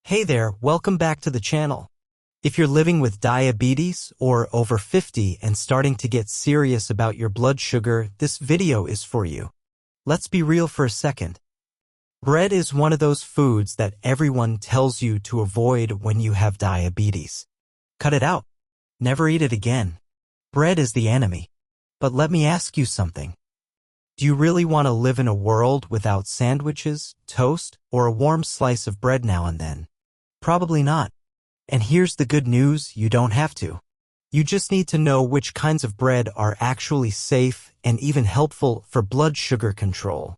Hey there, welcome back to the channel. If you're living with diabetes or over 50 and starting to get serious about your blood sugar, this video is for you. Let's be real for a second. Bread is one of those foods that everyone tells you to avoid when you have diabetes. Cut it out. Never eat it again. Bread is the enemy. But let me ask you something. Do you really want to live in a world without sandwiches, toast, or a warm slice of bread now and then? Probably not. And here's the good news, you don't have to. You just need to know which kinds of bread are actually safe and even helpful for blood sugar control.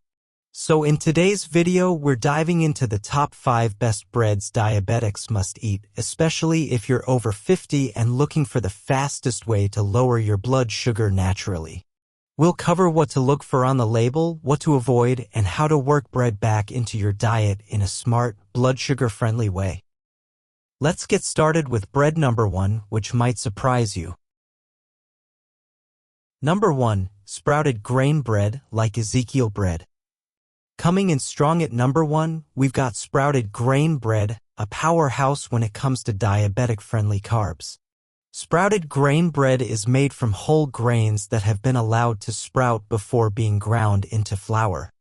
So in today's video, we're diving into the top 5 best breads diabetics must eat, especially if you're over 50 and looking for the fastest way to lower your blood sugar naturally. We'll cover what to look for on the label, what to avoid, and how to work bread back into your diet in a smart, blood sugar-friendly way. Let's get started with bread number 1, which might surprise you. Number 1, sprouted grain bread like Ezekiel bread. Coming in strong at number 1, we've got sprouted grain bread, a powerhouse when it comes to diabetic-friendly carbs. Sprouted grain bread is made from whole grains that have been allowed to sprout before being ground into flour.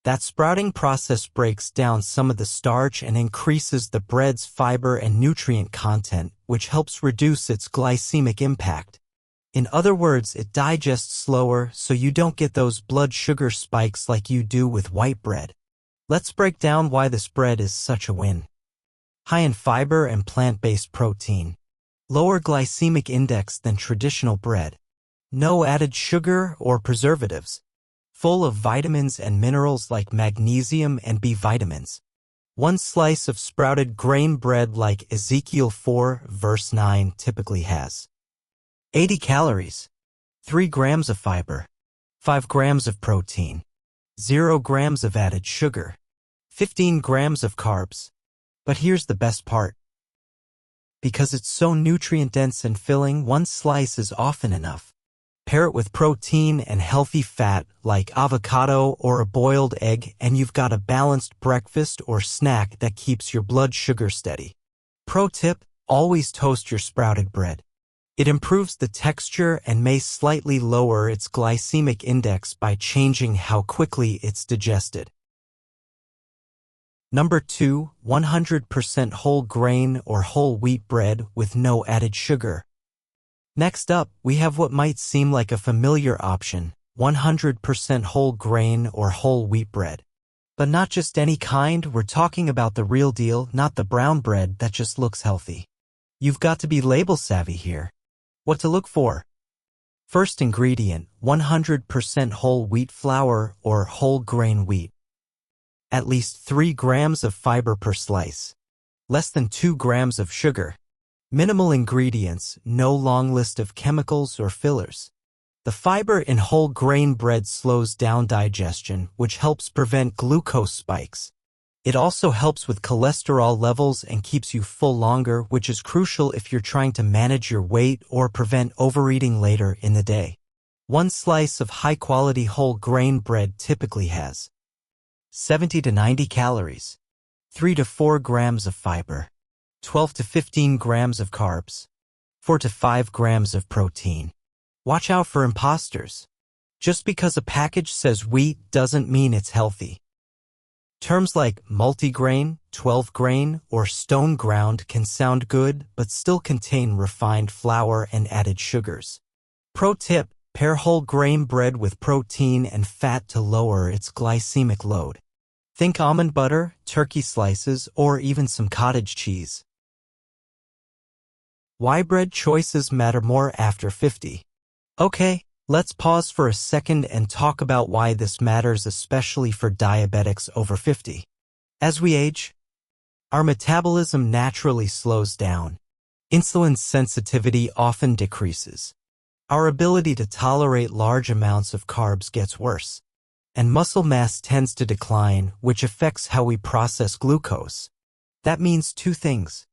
That sprouting process breaks down some of the starch and increases the bread's fiber and nutrient content, which helps reduce its glycemic impact. In other words, it digests slower so you don't get those blood sugar spikes like you do with white bread. Let's break down why this bread is such a win. High in fiber and plant-based protein. Lower glycemic index than traditional bread. No added sugar or preservatives. Full of vitamins and minerals like magnesium and B vitamins. One slice of sprouted grain bread like Ezekiel 4 verse 9 typically has 80 calories, 3 grams of fiber, 5 grams of protein, 0 grams of added sugar, 15 grams of carbs. But here's the best part. Because it's so nutrient-dense and filling, one slice is often enough. Pair it with protein and healthy fat like avocado or a boiled egg and you've got a balanced breakfast or snack that keeps your blood sugar steady. Pro tip, always toast your sprouted bread. It improves the texture and may slightly lower its glycemic index by changing how quickly it's digested. Number 2, 100% whole grain or whole wheat bread with no added sugar. Next up, we have what might seem like a familiar option, 100% whole grain or whole wheat bread. But not just any kind, we're talking about the real deal, not the brown bread that just looks healthy. You've got to be label savvy here. What to look for? First ingredient, 100% whole wheat flour or whole grain wheat. At least 3 grams of fiber per slice. Less than 2 grams of sugar. Minimal ingredients, no long list of chemicals or fillers. The fiber in whole grain bread slows down digestion, which helps prevent glucose spikes. It also helps with cholesterol levels and keeps you full longer, which is crucial if you're trying to manage your weight or prevent overeating later in the day. One slice of high-quality whole grain bread typically has 70 to 90 calories, 3 to 4 grams of fiber, 12 to 15 grams of carbs, 4 to 5 grams of protein. Watch out for imposters. Just because a package says wheat doesn't mean it's healthy. Terms like multigrain, 12-grain, or stone ground can sound good but still contain refined flour and added sugars. Pro tip, pair whole grain bread with protein and fat to lower its glycemic load. Think almond butter, turkey slices, or even some cottage cheese. Why bread choices matter more after 50. Okay, let's pause for a second and talk about why this matters, especially for diabetics over 50. As we age, our metabolism naturally slows down. Insulin sensitivity often decreases. Our ability to tolerate large amounts of carbs gets worse. And muscle mass tends to decline, which affects how we process glucose. That means 2 things.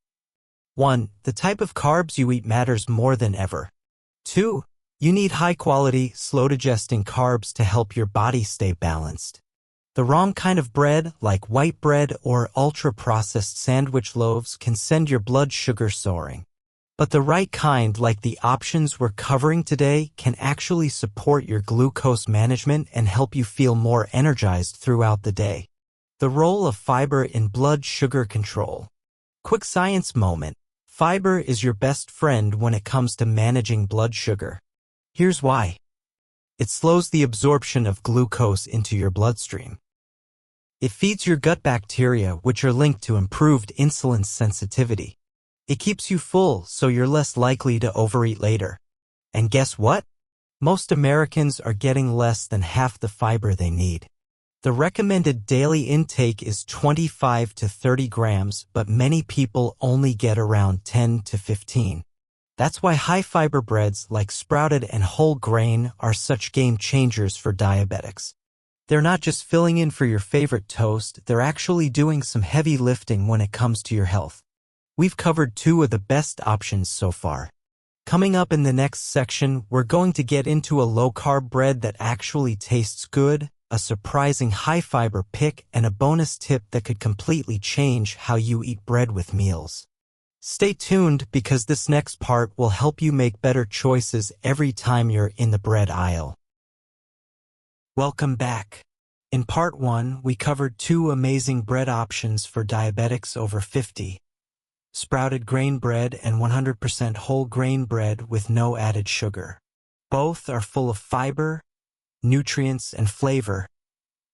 1, the type of carbs you eat matters more than ever. 2, you need high-quality, slow-digesting carbs to help your body stay balanced. The wrong kind of bread, like white bread or ultra-processed sandwich loaves, can send your blood sugar soaring. But the right kind, like the options we're covering today, can actually support your glucose management and help you feel more energized throughout the day. The role of fiber in blood sugar control. Quick science moment. Fiber is your best friend when it comes to managing blood sugar. Here's why. It slows the absorption of glucose into your bloodstream. It feeds your gut bacteria, which are linked to improved insulin sensitivity. It keeps you full, so you're less likely to overeat later. And guess what? Most Americans are getting less than half the fiber they need. The recommended daily intake is 25 to 30 grams, but many people only get around 10 to 15. That's why high-fiber breads like sprouted and whole grain are such game changers for diabetics. They're not just filling in for your favorite toast, they're actually doing some heavy lifting when it comes to your health. We've covered 2 of the best options so far. Coming up in the next section, we're going to get into a low-carb bread that actually tastes good, a surprising high-fiber pick, and a bonus tip that could completely change how you eat bread with meals. Stay tuned because this next part will help you make better choices every time you're in the bread aisle. Welcome back. In part 1, we covered 2 amazing bread options for diabetics over 50. Sprouted grain bread and 100% whole grain bread with no added sugar. Both are full of fiber, nutrients, and flavor,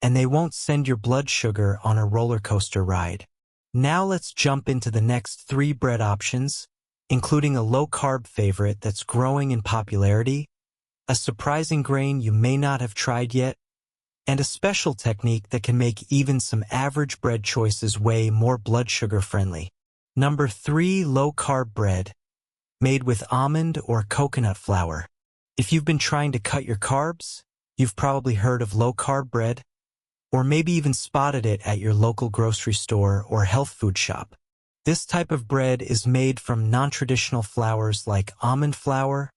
and they won't send your blood sugar on a roller coaster ride. Now let's jump into the next 3 bread options, including a low-carb favorite that's growing in popularity, a surprising grain you may not have tried yet, and a special technique that can make even some average bread choices way more blood sugar friendly. Number 3, low-carb bread, made with almond or coconut flour. If you've been trying to cut your carbs, you've probably heard of low-carb bread, or maybe even spotted it at your local grocery store or health food shop. This type of bread is made from non-traditional flours like almond flour,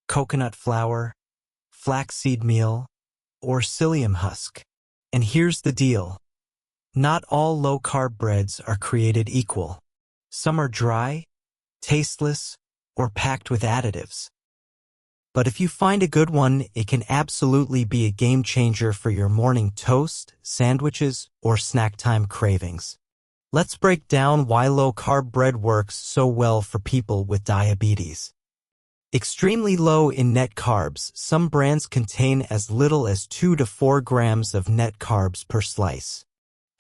coconut flour, flaxseed meal, or psyllium husk. And here's the deal. Not all low-carb breads are created equal. Some are dry, tasteless, or packed with additives. But if you find a good one, it can absolutely be a game changer for your morning toast, sandwiches, or snack time cravings. Let's break down why low-carb bread works so well for people with diabetes. Extremely low in net carbs, some brands contain as little as 2 to 4 grams of net carbs per slice.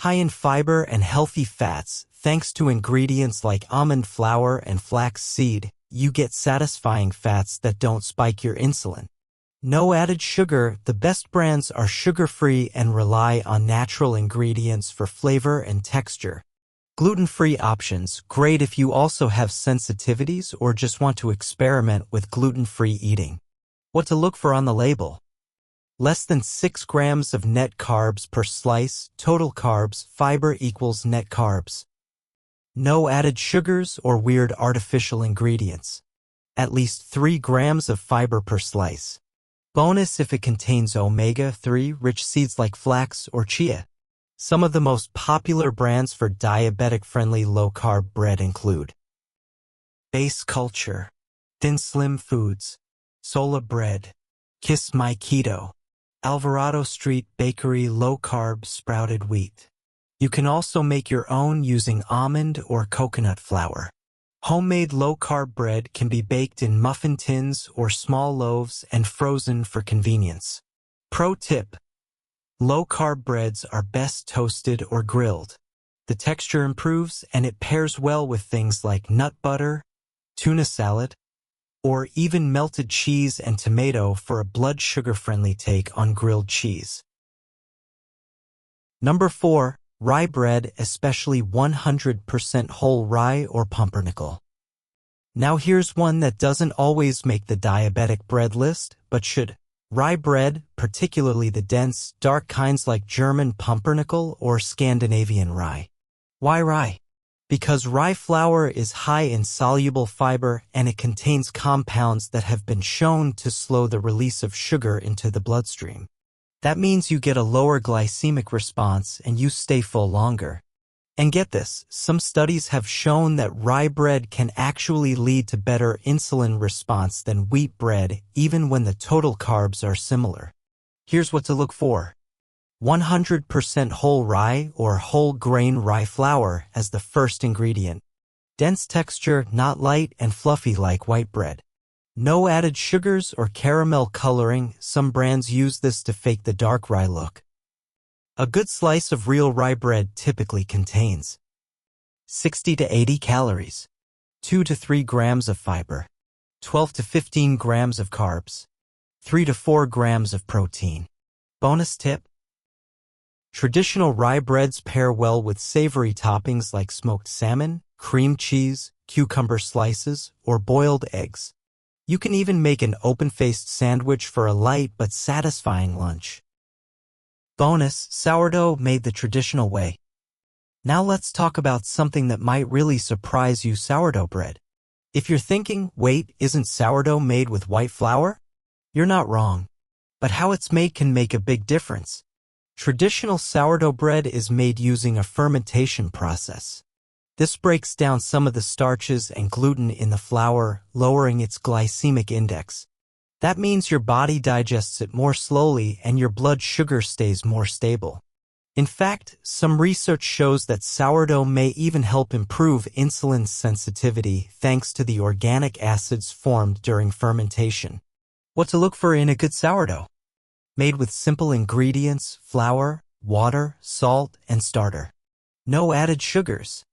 High in fiber and healthy fats, thanks to ingredients like almond flour and flax seed, you get satisfying fats that don't spike your insulin. No added sugar, the best brands are sugar-free and rely on natural ingredients for flavor and texture. Gluten-free options, great if you also have sensitivities or just want to experiment with gluten-free eating. What to look for on the label. Less than 6 grams of net carbs per slice, total carbs, fiber equals net carbs. No added sugars or weird artificial ingredients. At least 3 grams of fiber per slice. Bonus if it contains omega-3 rich seeds like flax or chia. Some of the most popular brands for diabetic-friendly low-carb bread include Base Culture, Thin Slim Foods, Sola Bread, Kiss My Keto, Alvarado Street Bakery low-carb sprouted wheat. You can also make your own using almond or coconut flour. Homemade low-carb bread can be baked in muffin tins or small loaves and frozen for convenience. Pro tip: low-carb breads are best toasted or grilled. The texture improves and it pairs well with things like nut butter, tuna salad, or even melted cheese and tomato for a blood sugar-friendly take on grilled cheese. Number 4. Rye bread, especially 100% whole rye or pumpernickel. Now here's one that doesn't always make the diabetic bread list, but should. Rye bread, particularly the dense, dark kinds like German pumpernickel or Scandinavian rye. Why rye? Because rye flour is high in soluble fiber and it contains compounds that have been shown to slow the release of sugar into the bloodstream. That means you get a lower glycemic response and you stay full longer. And get this, some studies have shown that rye bread can actually lead to better insulin response than wheat bread even when the total carbs are similar. Here's what to look for. 100% whole rye or whole grain rye flour as the first ingredient. Dense texture, not light and fluffy like white bread. No added sugars or caramel coloring. Some brands use this to fake the dark rye look. A good slice of real rye bread typically contains 60 to 80 calories, 2 to 3 grams of fiber, 12 to 15 grams of carbs, 3 to 4 grams of protein. Bonus tip: traditional rye breads pair well with savory toppings like smoked salmon, cream cheese, cucumber slices, or boiled eggs. You can even make an open-faced sandwich for a light but satisfying lunch. Bonus: sourdough made the traditional way. Now let's talk about something that might really surprise you: sourdough bread. If you're thinking, wait, isn't sourdough made with white flour? You're not wrong. But how it's made can make a big difference. Traditional sourdough bread is made using a fermentation process. This breaks down some of the starches and gluten in the flour, lowering its glycemic index. That means your body digests it more slowly and your blood sugar stays more stable. In fact, some research shows that sourdough may even help improve insulin sensitivity thanks to the organic acids formed during fermentation. What to look for in a good sourdough? Made with simple ingredients: flour, water, salt, and starter. No added sugars.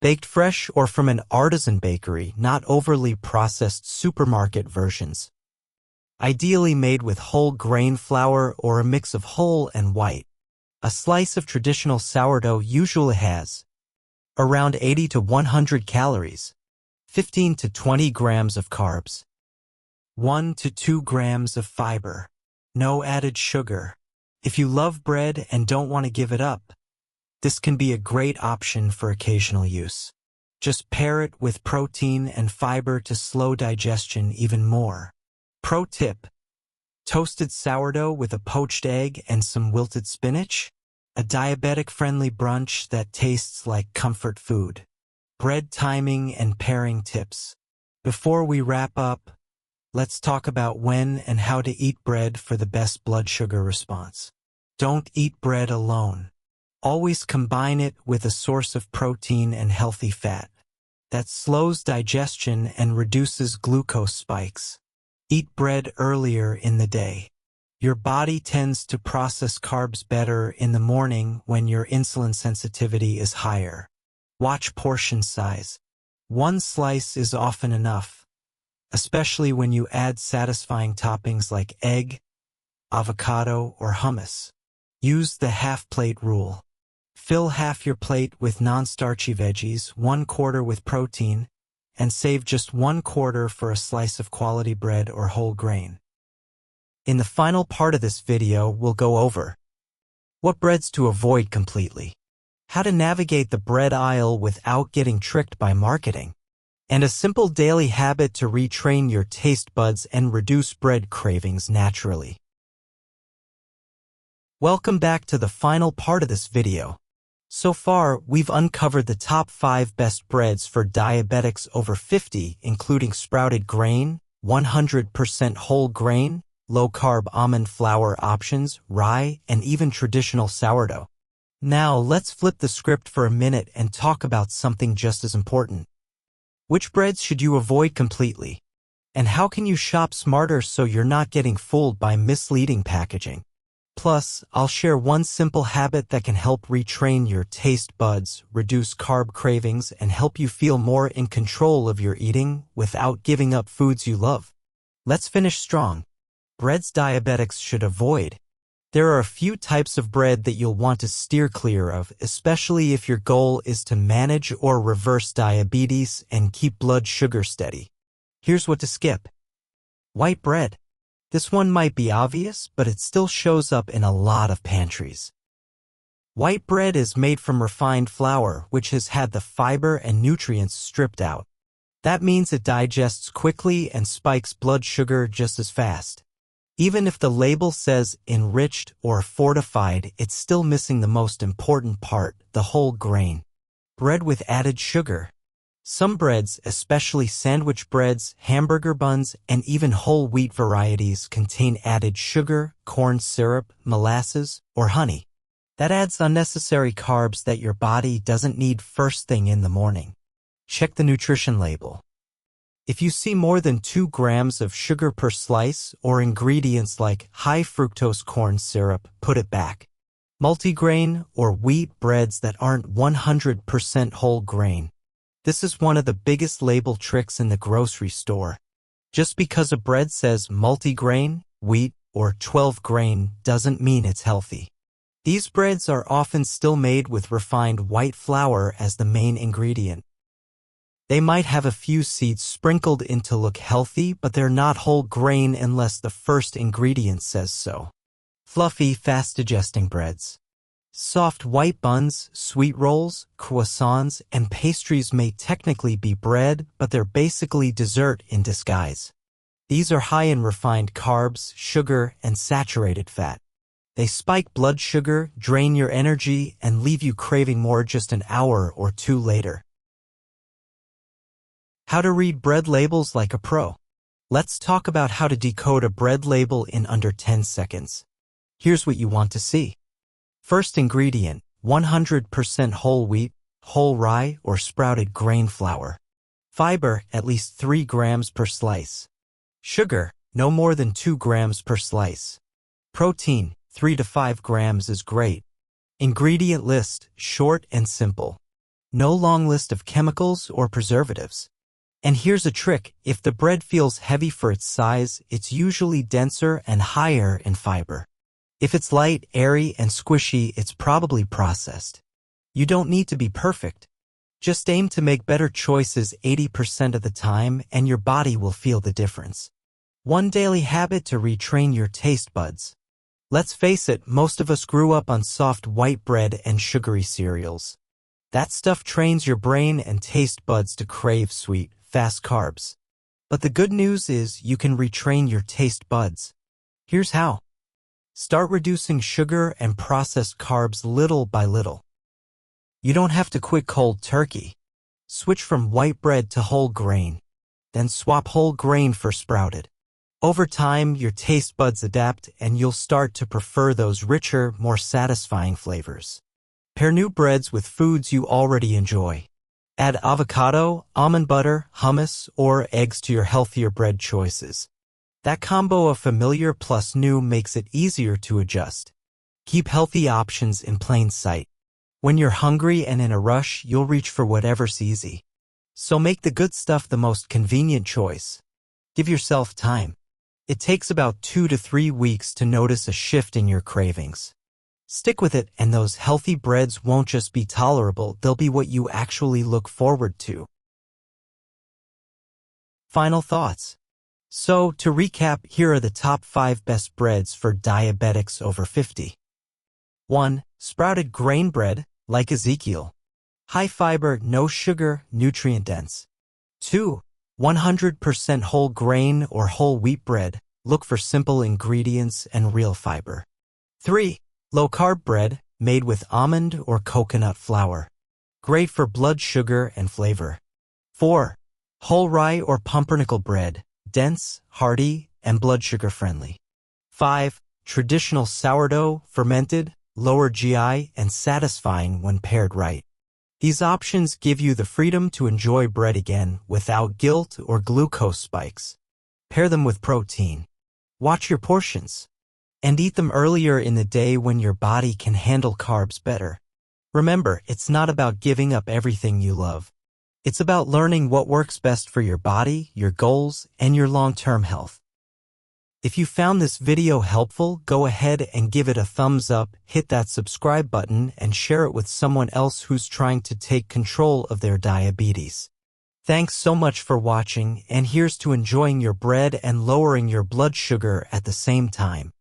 Baked fresh or from an artisan bakery, not overly processed supermarket versions. Ideally made with whole grain flour or a mix of whole and white. A slice of traditional sourdough usually has around 80 to 100 calories, 15 to 20 grams of carbs, 1 to 2 grams of fiber. No added sugar. If you love bread and don't want to give it up, this can be a great option for occasional use. Just pair it with protein and fiber to slow digestion even more. Pro tip: toasted sourdough with a poached egg and some wilted spinach? A diabetic-friendly brunch that tastes like comfort food. Bread timing and pairing tips. Before we wrap up, let's talk about when and how to eat bread for the best blood sugar response. Don't eat bread alone. Always combine it with a source of protein and healthy fat. That slows digestion and reduces glucose spikes. Eat bread earlier in the day. Your body tends to process carbs better in the morning when your insulin sensitivity is higher. Watch portion size. One slice is often enough, especially when you add satisfying toppings like egg, avocado, or hummus. Use the half-plate rule. Fill half your plate with non-starchy veggies, 1/4 with protein, and save just 1/4 for a slice of quality bread or whole grain. In the final part of this video, we'll go over what breads to avoid completely, how to navigate the bread aisle without getting tricked by marketing, and a simple daily habit to retrain your taste buds and reduce bread cravings naturally. Welcome back to the final part of this video. So far, we've uncovered the top 5 best breads for diabetics over 50, including sprouted grain, 100% whole grain, low-carb almond flour options, rye, and even traditional sourdough. Now, let's flip the script for a minute and talk about something just as important. Which breads should you avoid completely? And how can you shop smarter so you're not getting fooled by misleading packaging? Plus, I'll share one simple habit that can help retrain your taste buds, reduce carb cravings, and help you feel more in control of your eating without giving up foods you love. Let's finish strong. Breads diabetics should avoid. There are a few types of bread that you'll want to steer clear of, especially if your goal is to manage or reverse diabetes and keep blood sugar steady. Here's what to skip. White bread. This one might be obvious, but it still shows up in a lot of pantries. White bread is made from refined flour, which has had the fiber and nutrients stripped out. That means it digests quickly and spikes blood sugar just as fast. Even if the label says enriched or fortified, it's still missing the most important part, the whole grain. Bread with added sugar. Some breads, especially sandwich breads, hamburger buns, and even whole wheat varieties contain added sugar, corn syrup, molasses, or honey. That adds unnecessary carbs that your body doesn't need first thing in the morning. Check the nutrition label. If you see more than 2 grams of sugar per slice or ingredients like high fructose corn syrup, put it back. Multigrain or wheat breads that aren't 100% whole grain. This is one of the biggest label tricks in the grocery store. Just because a bread says multigrain, wheat, or 12 grain doesn't mean it's healthy. These breads are often still made with refined white flour as the main ingredient. They might have a few seeds sprinkled in to look healthy, but they're not whole grain unless the first ingredient says so. Fluffy, fast-digesting breads. Soft white buns, sweet rolls, croissants, and pastries may technically be bread, but they're basically dessert in disguise. These are high in refined carbs, sugar, and saturated fat. They spike blood sugar, drain your energy, and leave you craving more just an hour or two later. How to read bread labels like a pro. Let's talk about how to decode a bread label in under 10 seconds. Here's what you want to see. First ingredient, 100% whole wheat, whole rye, or sprouted grain flour. Fiber, at least 3 grams per slice. Sugar, no more than 2 grams per slice. Protein, 3 to 5 grams is great. Ingredient list, short and simple. No long list of chemicals or preservatives. And here's a trick, if the bread feels heavy for its size, it's usually denser and higher in fiber. If it's light, airy, and squishy, it's probably processed. You don't need to be perfect. Just aim to make better choices 80% of the time, and your body will feel the difference. One daily habit to retrain your taste buds. Let's face it, most of us grew up on soft white bread and sugary cereals. That stuff trains your brain and taste buds to crave sweet, fast carbs. But the good news is you can retrain your taste buds. Here's how. Start reducing sugar and processed carbs little by little. You don't have to quit cold turkey. Switch from white bread to whole grain. Then swap whole grain for sprouted. Over time, your taste buds adapt and you'll start to prefer those richer, more satisfying flavors. Pair new breads with foods you already enjoy. Add avocado, almond butter, hummus, or eggs to your healthier bread choices. That combo of familiar plus new makes it easier to adjust. Keep healthy options in plain sight. When you're hungry and in a rush, you'll reach for whatever's easy. So make the good stuff the most convenient choice. Give yourself time. It takes about 2 to 3 weeks to notice a shift in your cravings. Stick with it, and those healthy breads won't just be tolerable, they'll be what you actually look forward to. Final thoughts. So, to recap, here are the top 5 best breads for diabetics over 50. 1. Sprouted grain bread, like Ezekiel. High fiber, no sugar, nutrient dense. 2. 100% whole grain or whole wheat bread. Look for simple ingredients and real fiber. 3. Low-carb bread, made with almond or coconut flour. Great for blood sugar and flavor. 4. Whole rye or pumpernickel bread. Dense, hearty, and blood sugar friendly. 5. Traditional sourdough, fermented, lower GI, and satisfying when paired right. These options give you the freedom to enjoy bread again without guilt or glucose spikes. Pair them with protein. Watch your portions. And eat them earlier in the day when your body can handle carbs better. Remember, it's not about giving up everything you love. It's about learning what works best for your body, your goals, and your long-term health. If you found this video helpful, go ahead and give it a thumbs up, hit that subscribe button, and share it with someone else who's trying to take control of their diabetes. Thanks so much for watching, and here's to enjoying your bread and lowering your blood sugar at the same time.